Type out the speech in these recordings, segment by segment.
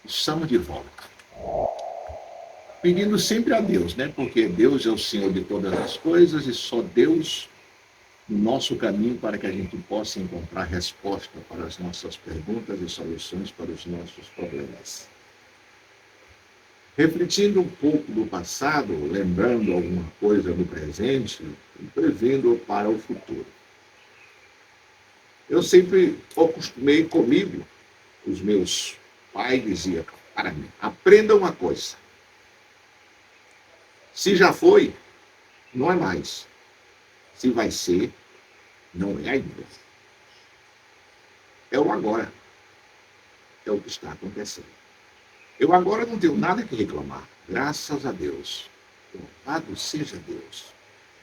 Estamos de volta. Pedindo sempre a Deus, né? Porque Deus é o Senhor de todas as coisas e só Deus no nosso caminho para que a gente possa encontrar resposta para as nossas perguntas e soluções para os nossos problemas. Refletindo um pouco do passado, lembrando alguma coisa do presente e prevendo para o futuro. Eu sempre acostumei comigo, os meus pais diziam para mim, aprenda uma coisa. Se já foi, não é mais. Se vai ser, não é ainda. É o agora. É o que está acontecendo. Eu agora não tenho nada que reclamar. Graças a Deus. Louvado seja Deus.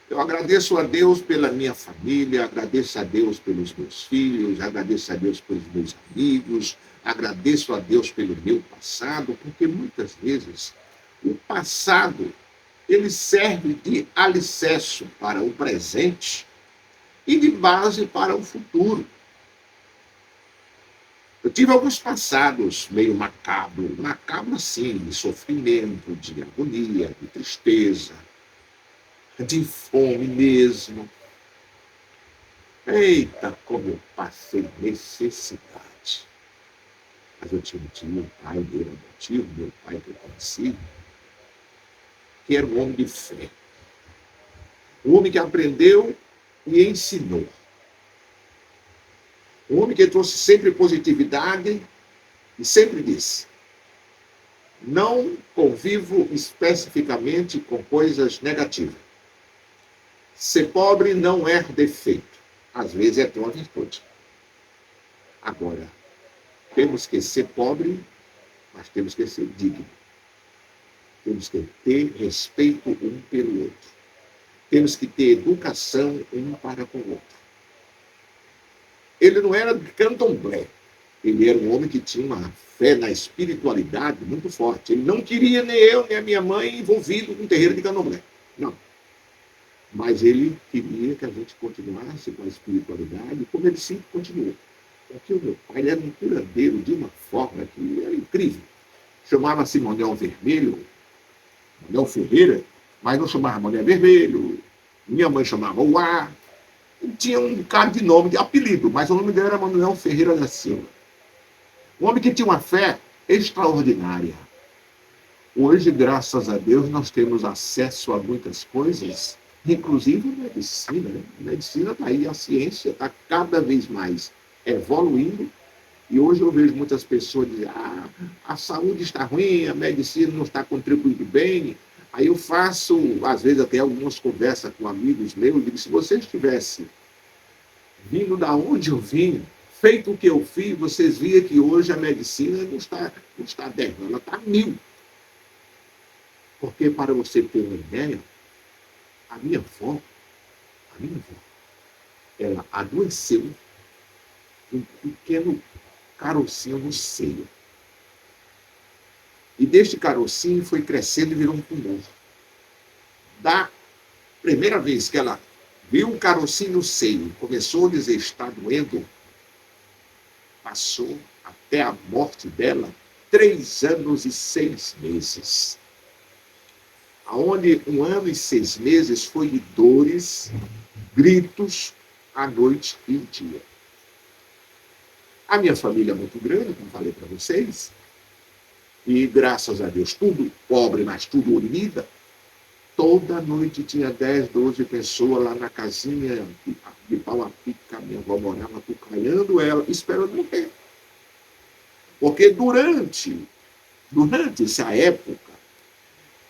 Eu agradeço a Deus pela minha família, agradeço a Deus pelos meus filhos, agradeço a Deus pelos meus amigos, agradeço a Deus pelo meu passado, porque muitas vezes o passado ele serve de alicerce para o presente e de base para o futuro. Eu tive alguns passados meio macabro assim, de sofrimento, de agonia, de tristeza, de fome mesmo. Eita, como eu passei necessidade. Mas eu tinha um tio, um pai dele adotivo, meu pai que eu conheci, que era um homem de fé. Um homem que aprendeu e ensinou. Um homem que trouxe sempre positividade e sempre disse: não convivo especificamente com coisas negativas. Ser pobre não é defeito. Às vezes é até uma virtude. Agora, temos que ser pobre, mas temos que ser digno. Temos que ter respeito um pelo outro. Temos que ter educação um para com o outro. Ele não era de candomblé. Ele era um homem que tinha uma fé na espiritualidade muito forte. Ele não queria nem eu, nem a minha mãe envolvido com terreiro de candomblé. Não. Mas ele queria que a gente continuasse com a espiritualidade, como ele sempre continuou. Porque o meu pai ele era um curandeiro de uma forma que era incrível. Chamava-se Manuel Vermelho, Manuel Ferreira, mas não chamava Manuel Vermelho. Minha mãe chamava Uá. Tinha um bocado de nome, de apelido, mas o nome dele era Manuel Ferreira da Silva. Um homem que tinha uma fé extraordinária. Hoje, graças a Deus, nós temos acesso a muitas coisas, inclusive a medicina. Né? A medicina está aí, a ciência está cada vez mais evoluindo. E hoje eu vejo muitas pessoas dizendo: a saúde está ruim, a medicina não está contribuindo bem. Aí eu faço, às vezes, até algumas conversas com amigos meus, e digo: se você estivesse vindo da onde eu vim, feito o que eu fiz, vocês viam que hoje a medicina não está 10, ela está 1000. Porque, para você ter uma ideia, a minha avó, ela adoeceu um pequeno carocinho no seio. E deste carocinho foi crescendo e virou um tumor. Da primeira vez que ela viu um carocinho no seio, começou a dizer: está doendo, passou até a morte dela 3 anos e 6 meses. Onde 1 ano e 6 meses foi de dores, gritos, à noite e dia. A minha família é muito grande, como falei para vocês, e graças a Deus, tudo pobre, mas tudo unida. Toda noite tinha 10, 12 pessoas lá na casinha de pau a pica. Minha avó morava tucalhando ela, esperando morrer. Porque durante essa época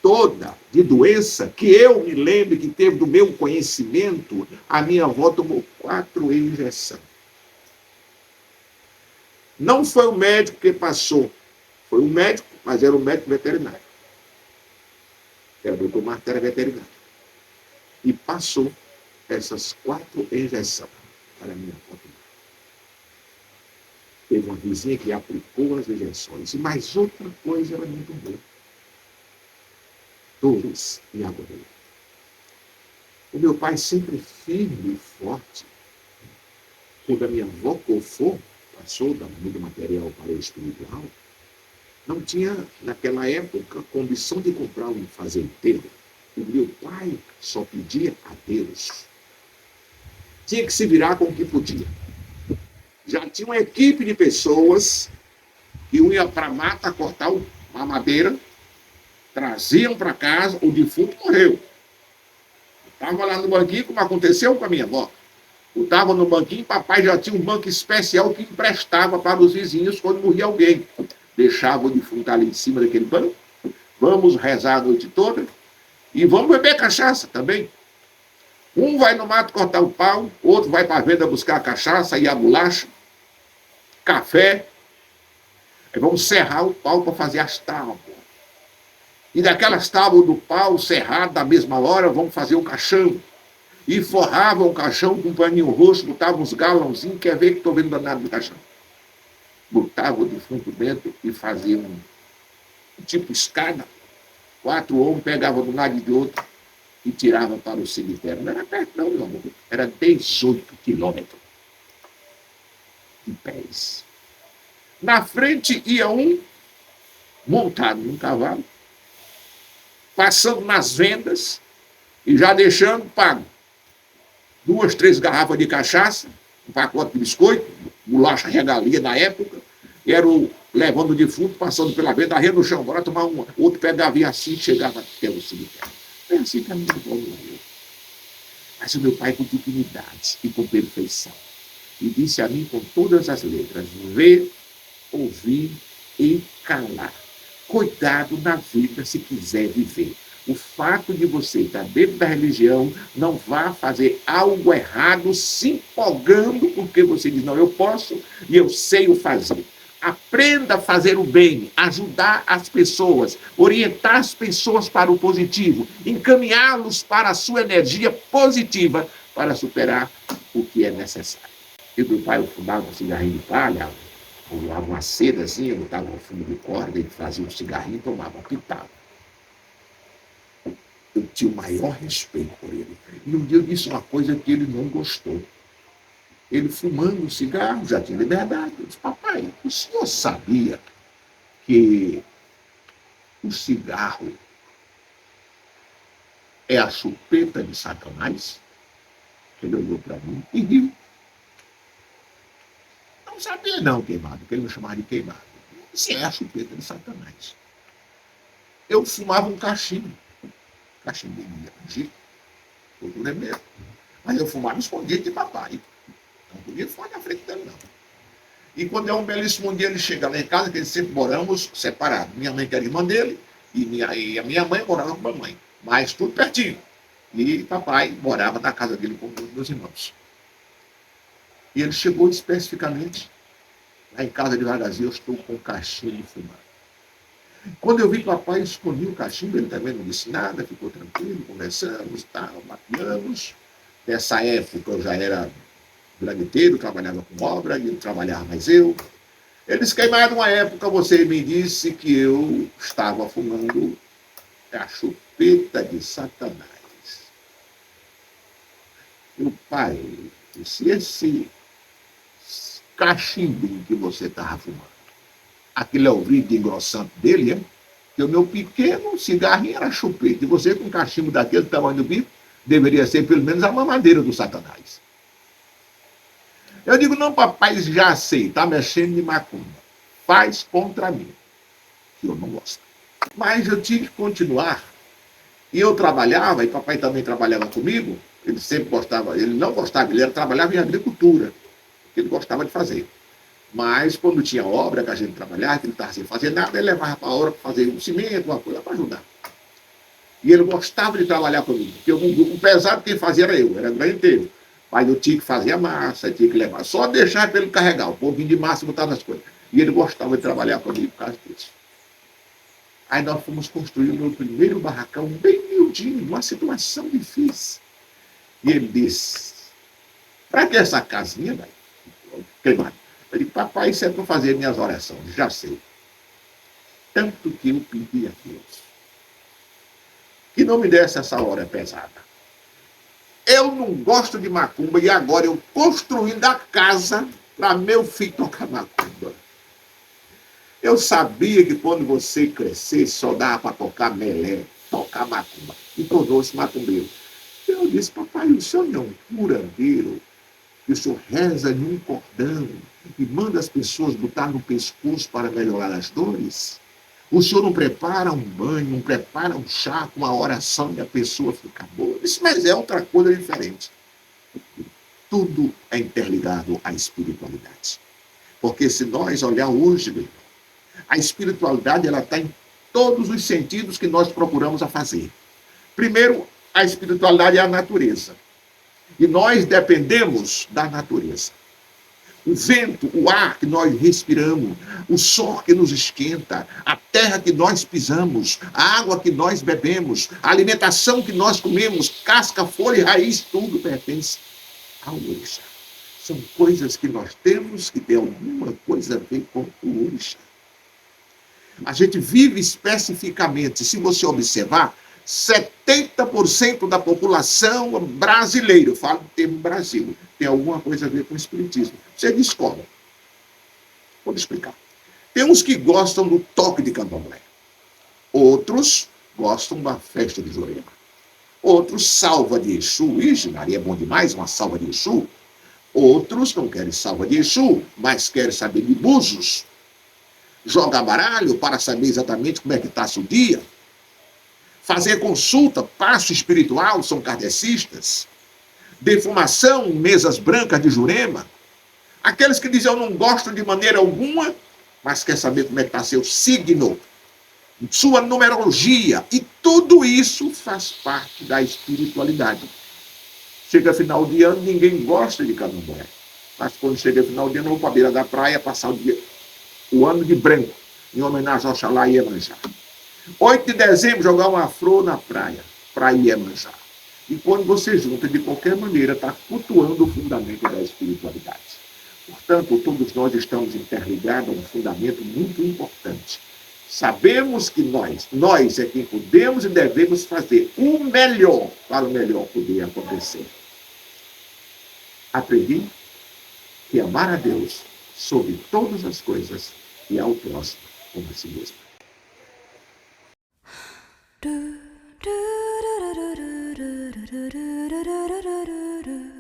toda de doença, que eu me lembro que teve do meu conhecimento, a minha avó tomou 4 injeções. Não foi o médico que passou, foi o médico, mas era o médico veterinário. era doutor Marta, era veterinário. E passou essas 4 injeções para a minha avó. Teve uma vizinha que aplicou as injeções. Mas outra coisa era muito boa. Dores e água dele. O meu pai sempre firme e forte. Quando a minha avó Cofô passou da vida material para o espiritual, não tinha, naquela época, condição de comprar um fazendeiro. O meu pai só pedia a Deus. Tinha que se virar com o que podia. Já tinha uma equipe de pessoas que iam para a mata cortar uma madeira, traziam para casa, o defunto morreu. Estava lá no banquinho, como aconteceu com a minha avó. Eu estava no banquinho, papai já tinha um banco especial que emprestava para os vizinhos quando morria alguém. Deixava o defunto ali em cima daquele banco, vamos rezar a noite toda e vamos beber cachaça também. Um vai no mato cortar o pau, outro vai para a venda buscar a cachaça e a bolacha, café. Aí vamos serrar o pau para fazer as tábuas. E daquelas tábuas do pau serrado, da mesma hora, vamos fazer o caixão. E forravam o caixão com um paninho roxo, botavam uns galãozinhos, quer ver que estou vendo danado do caixão. Botavam o defunto dentro e faziam um tipo escada. 4 homens pegavam de um lado e do outro e tiravam para o cemitério. Não era perto não, meu amor. Era 18 quilômetros de pés. Na frente ia um montado num cavalo, passando nas vendas e já deixando pago 2, 3 garrafas de cachaça, um pacote de biscoito, bolacha regalia da época, era o levando o defunto, passando pela venda, arrendo no chão, bora tomar uma. Outro pegava e assim chegava até o cemitério. Foi assim que a minha avó morreu. Mas o meu pai com dignidade e com perfeição. E disse a mim com todas as letras: ver, ouvir e calar. Cuidado na vida se quiser viver. O fato de você estar dentro da religião não vá fazer algo errado se empolgando porque você diz, não, eu posso e eu sei o fazer. Aprenda a fazer o bem, ajudar as pessoas, orientar as pessoas para o positivo, encaminhá-los para a sua energia positiva para superar o que é necessário. E meu pai fumava um cigarrinho de palha, pulava uma cedazinha, botava um fumo de corda, ele fazia um cigarrinho e tomava, pitava. Eu tinha o maior respeito por ele. E um dia eu disse uma coisa que ele não gostou. Ele fumando um cigarro, já tinha liberdade. Eu disse, papai, o senhor sabia que o cigarro é a chupeta de Satanás? Ele olhou para mim e riu. Não sabia não, queimado, porque ele me chamava de queimado. Isso é a chupeta de Satanás. Eu fumava um cachimbo. Cachimbo de todo remédio. Mas eu fumava escondido de papai. Não podia fumar na frente dele, não. E quando é um belíssimo dia, ele chega lá em casa, que eles sempre moramos separados. Minha mãe que era irmã dele, e a minha mãe morava com a mamãe. Mas tudo pertinho. E papai morava na casa dele com os meus irmãos. E ele chegou especificamente lá em casa devagarzinho, eu estou com o cachimbo fumando. Quando eu vi papai escolhi o cachimbo, ele também não disse nada, ficou tranquilo, conversamos, tal, mapeamos. Nessa época eu já era graniteiro, trabalhava com obra, e ele trabalhava mais eu. Eles queimaram uma época, você me disse que eu estava fumando a chupeta de Satanás. Meu pai, se esse cachimbinho que você estava fumando, aquele é o vidro engrossante dele, é? Que o meu pequeno cigarrinho era chupeta, e você com um cachimbo daquele tamanho do bico, deveria ser pelo menos a mamadeira do Satanás. Eu digo, não, papai, já sei, está mexendo de macumba. Faz contra mim, que eu não gosto. Mas eu tive que continuar. E eu trabalhava, e papai também trabalhava comigo, ele sempre gostava, ele não gostava, ele trabalhava em agricultura, que ele gostava de fazer. Mas quando tinha obra que a gente trabalhava, que ele estava sem fazer nada, ele levava para a obra para fazer um cimento, uma coisa para ajudar. E ele gostava de trabalhar comigo, porque o pesado quem fazia era eu, era grande inteiro. Mas eu tinha que fazer a massa, tinha que levar, só deixar para ele carregar, um pouquinho de massa e botar nas coisas. E ele gostava de trabalhar comigo por causa disso. Aí nós fomos construir o meu primeiro barracão, bem miudinho, numa situação difícil. E ele disse, para que essa casinha, velho? Queimado. Eu disse, papai, isso é para fazer minhas orações, já sei. Tanto que eu pedi a Deus que não me desse essa hora pesada. Eu não gosto de macumba e agora eu construindo a casa para meu filho tocar macumba. Eu sabia que quando você crescesse só dava para tocar melé, tocar macumba. E tornou-se macumbeiro. Eu disse, papai, o senhor não é um curandeiro, que o senhor reza em um cordão e manda as pessoas botar no pescoço para melhorar as dores? O senhor não prepara um banho, não prepara um chá com uma oração e a pessoa fica boa? Eu disse, mas é outra coisa diferente. Tudo é interligado à espiritualidade. Porque se nós olhar hoje, meu irmão, a espiritualidade ela está em todos os sentidos que nós procuramos a fazer. Primeiro, a espiritualidade é a natureza. E nós dependemos da natureza. O vento, o ar que nós respiramos, o sol que nos esquenta, a terra que nós pisamos, a água que nós bebemos, a alimentação que nós comemos, casca, folha e raiz, tudo pertence ao orixá. São coisas que nós temos que ter alguma coisa a ver com o orixá. A gente vive especificamente, se você observar, 70% da população brasileira, eu falo do termo Brasil, tem alguma coisa a ver com o espiritismo. Você descobre. Vou explicar. Tem uns que gostam do toque de candomblé. Outros gostam da festa de Jurema. Outros, salva de Exu. Ixi, Maria, é bom demais, uma salva de Exu. Outros não querem salva de Exu, mas querem saber de búzios. Joga baralho para saber exatamente como é que está seu dia. Fazer consulta, passo espiritual, são kardecistas. Defumação, mesas brancas de Jurema. Aqueles que dizem, eu não gosto de maneira alguma, mas quer saber como é que está seu signo, sua numerologia. E tudo isso faz parte da espiritualidade. Chega final de ano, ninguém gosta de candomblé. Mas quando chega final de ano, eu vou para a beira da praia passar o ano de branco, em homenagem ao Oxalá e Iemanjá. 8 de dezembro, jogar uma flor na praia, para Iemanjá. E quando você junta, de qualquer maneira, está cultuando o fundamento da espiritualidade. Portanto, todos nós estamos interligados a um fundamento muito importante. Sabemos que nós é quem podemos e devemos fazer o melhor para o melhor poder acontecer. Aprendi que amar a Deus sobre todas as coisas e ao próximo como a si mesmo. Do do do do do do do do do do do do do.